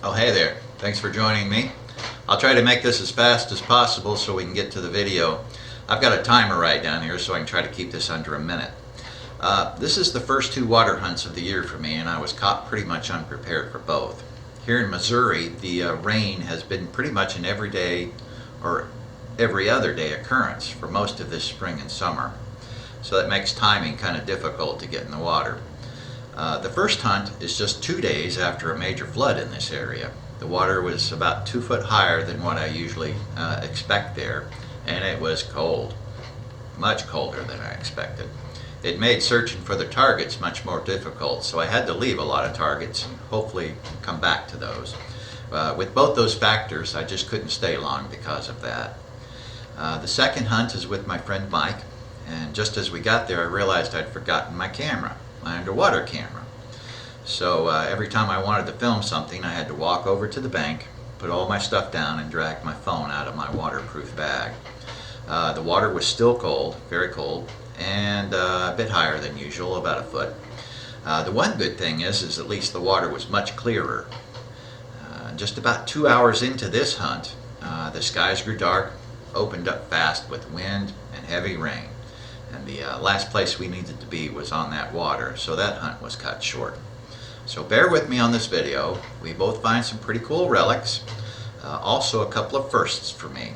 Oh, hey there. Thanks for joining me. I'll try to make this as fast as possible so we can get to the video. I've got a timer right down here so I can try to keep this under a minute. This is the first two water hunts of the year for me, and I was caught pretty much unprepared for both. Here in Missouri, the rain has been pretty much an everyday or every other day occurrence for most of this spring and summer. So that makes timing kind of difficult to get in the water. The first hunt is just 2 days after a major flood in this area. The water was about 2 foot higher than what I usually expect there, and it was cold, much colder than I expected. It made searching for the targets much more difficult, so I had to leave a lot of targets and hopefully come back to those. With both those factors, I just couldn't stay long because of that. The second hunt is with my friend Mike, and just as we got there I realized I'd forgotten my camera, my underwater camera. So every time I wanted to film something, I had to walk over to the bank, put all my stuff down, and drag my phone out of my waterproof bag. The water was still cold, very cold, and a bit higher than usual, about a foot. The one good thing is at least the water was much clearer. Just about 2 hours into this hunt, the skies grew dark, opened up fast with wind and heavy rain. And the last place we needed to be was on that water, so that hunt was cut short. So bear with me on this video. We both find some pretty cool relics, also a couple of firsts for me.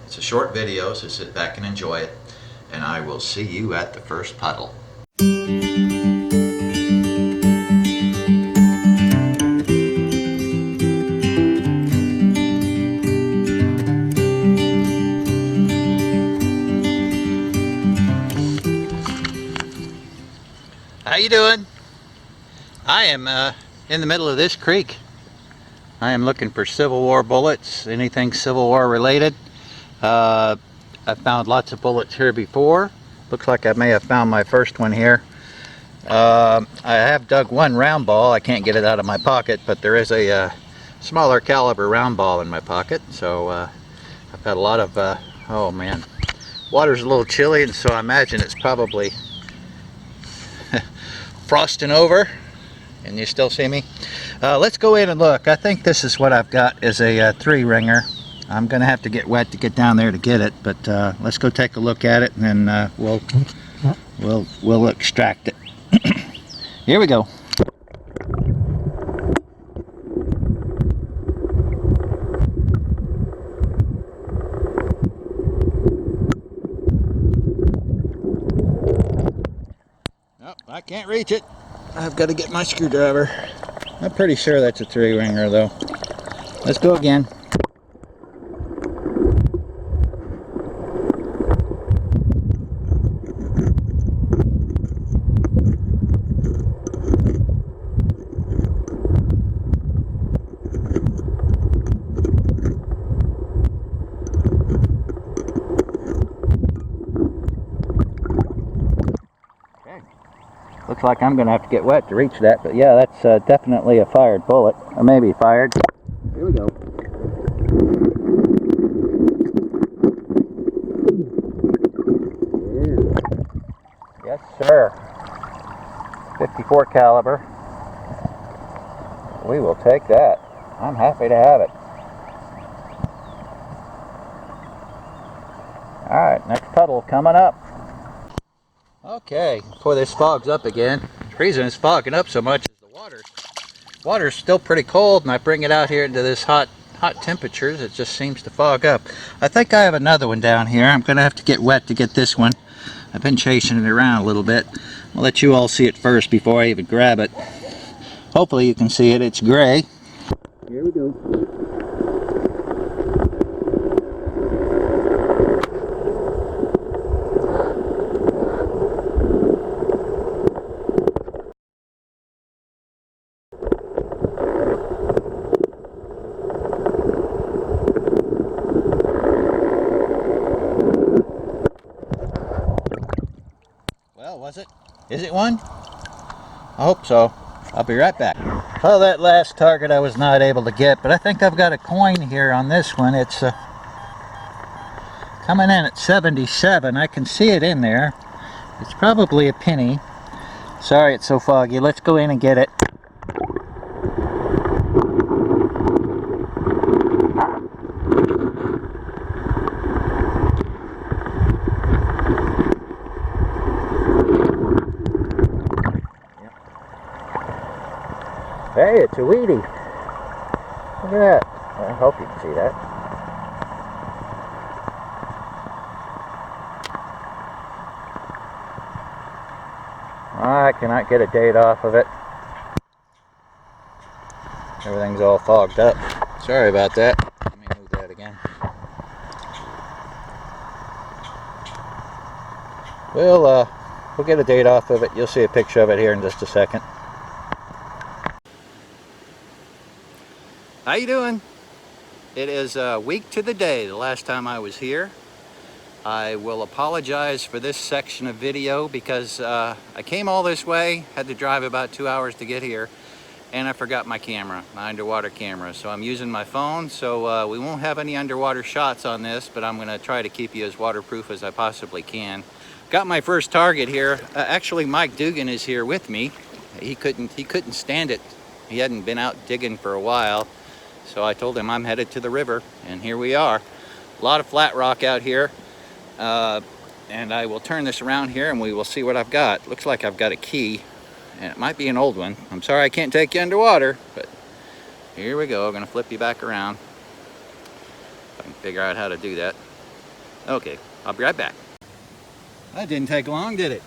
It's a short video, so sit back and enjoy it, and I will see you at the first puddle. How you doing? I am in the middle of this creek. I am looking for Civil War bullets, anything Civil War related. I found lots of bullets here before. Looks like I may have found my first one here. I have dug one round ball. I can't get it out of my pocket, but there is a smaller caliber round ball in my pocket. So I've got a lot of, oh man, water's a little chilly, and so I imagine it's probably frosting over. And you still see me? Let's go in and look. I think this is what I've got is a 3-ringer. I'm gonna have to get wet to get down there to get it, but let's go take a look at it, and then we'll extract it. Here we go. Nope, I can't reach it. I've got to get my screwdriver. I'm pretty sure that's a 3-ringer though. Let's go again. Looks like I'm going to have to get wet to reach that, but yeah, that's definitely a fired bullet, or maybe fired. Here we go. Yes, sir. 54 caliber. We will take that. I'm happy to have it. Alright, next puddle coming up. Okay, before this fogs up again, the reason it's fogging up so much is the water's still pretty cold, and I bring it out here into this hot temperatures, it just seems to fog up. I think I have another one down here. I'm going to have to get wet to get this one. I've been chasing it around a little bit. I'll let you all see it first before I even grab it. Hopefully you can see it. It's gray. Here we go. Was it? Is it one? I hope so. I'll be right back. Well, that last target I was not able to get, but I think I've got a coin here on this one. It's coming in at 77. I can see it in there. It's probably a penny. Sorry it's so foggy. Let's go in and get it. It's a weedy. Look at that. I hope you can see that. I cannot get a date off of it. Everything's all fogged up. Sorry about that. Let me move that again. We'll get a date off of it. You'll see a picture of it here in just a second. How you doing? It is a week to the day, the last time I was here. I will apologize for this section of video because I came all this way, had to drive about 2 hours to get here, and I forgot my camera, my underwater camera. So I'm using my phone, so we won't have any underwater shots on this, but I'm gonna try to keep you as waterproof as I possibly can. Got my first target here. Actually, Mike Dugan is here with me. He couldn't stand it. He hadn't been out digging for a while. So I told him I'm headed to the river, and here we are. A lot of flat rock out here. And I will turn this around here and we will see what I've got. Looks like I've got a key, and it might be an old one. I'm sorry I can't take you underwater, but here we go. I'm gonna flip you back around. If I can figure out how to do that. Okay, I'll be right back. That didn't take long, did it?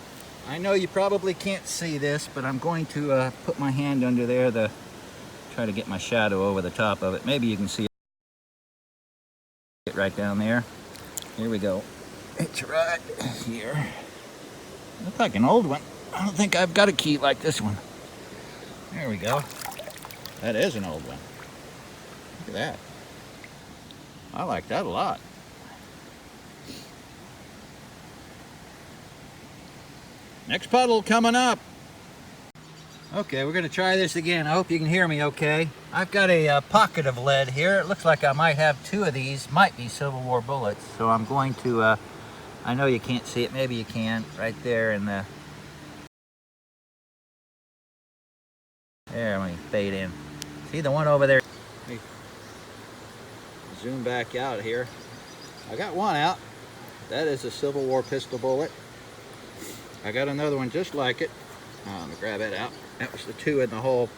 I know you probably can't see this, but I'm going to put my hand under there to try to get my shadow over the top of it. Maybe you can see it right down there. Here we go. It's right here. Looks like an old one. I don't think I've got a key like this one. There we go. That is an old one. Look at that. I like that a lot. Next puddle coming up. Okay, we're gonna try this again. I hope you can hear me okay. I've got a pocket of lead here. It looks like I might have 2 of these. Might be Civil War bullets. So I'm going to, I know you can't see it, maybe you can, right there in the... There, let me fade in. See the one over there? Let me zoom back out here. I got one out. That is a Civil War pistol bullet. I got another one just like it. Let me grab it out. That was the 2 in the hole.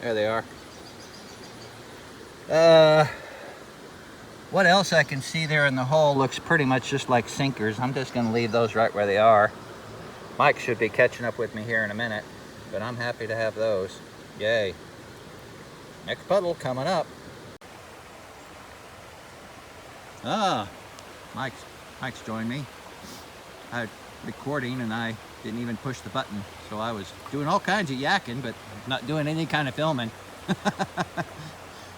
There they are. What else I can see there in the hole looks pretty much just like sinkers. I'm just going to leave those right where they are. Mike should be catching up with me here in a minute, but I'm happy to have those. Yay. Next puddle coming up. Mike's joined me. I'm recording and I didn't even push the button, so I was doing all kinds of yakking, but not doing any kind of filming.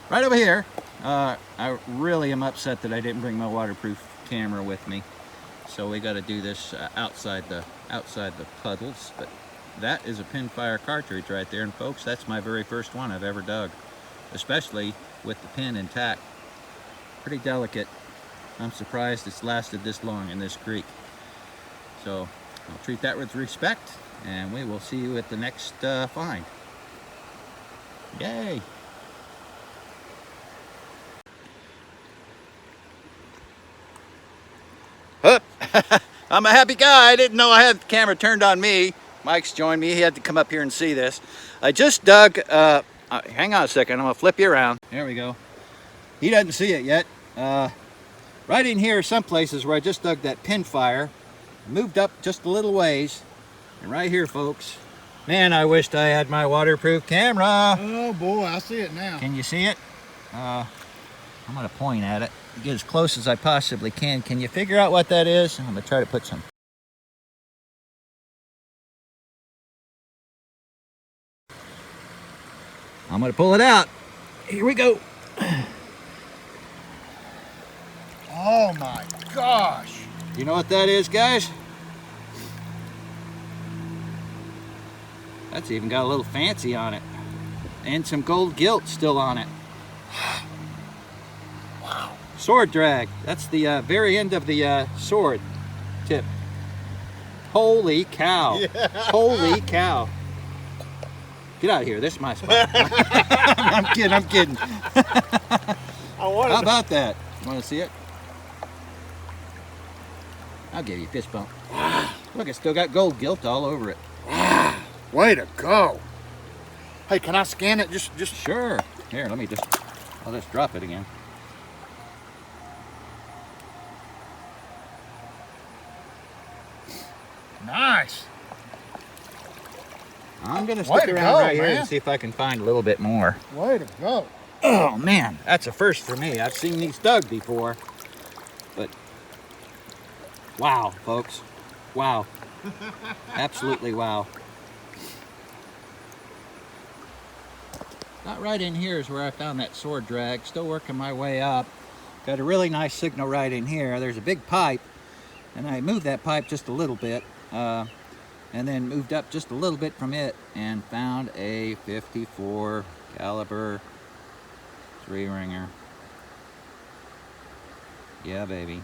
Right over here. I really am upset that I didn't bring my waterproof camera with me, so we got to do this outside the puddles. But that is a pinfire cartridge right there, and folks, that's my very first one I've ever dug, especially with the pin intact. Pretty delicate. I'm surprised it's lasted this long in this creek. So I'll treat that with respect, and we will see you at the next find. Yay! I'm a happy guy. I didn't know I had the camera turned on me. Mike's joined me. He had to come up here and see this. I just dug, hang on a second, I'm gonna flip you around. There we go. He doesn't see it yet. Right in here, some places where I just dug that pinfire, moved up just a little ways, and right here, folks. Man, I wished I had my waterproof camera. Oh boy, I see it now. Can you see it? I'm gonna point at it, get as close as I possibly can. Can you figure out what that is? I'm gonna try to put some. I'm gonna pull it out. Here we go. Oh my gosh. You know what that is, guys? That's even got a little fancy on it. And some gold gilt still on it. Wow. Sword drag. That's the very end of the sword tip. Holy cow. Yeah. Holy cow. Get out of here. This is my spot. I'm kidding. How about that? Want to see it? I'll give you a fist bump. Look, it's still got gold gilt all over it. Way to go. Hey, can I scan it? Just Sure. Here, I'll just drop it again. nice. I'm gonna Way stick to around go, right here man. and see if I can find a little bit more. Way to go. Oh man, that's a first for me. I've seen these dug before, but wow, folks, wow, absolutely wow. Not right in here is where I found that sword drag. Still working my way up. Got a really nice signal right in here. There's a big pipe, and I moved that pipe just a little bit, and then moved up just a little bit from it and found a 54 caliber 3-ringer. Yeah, baby.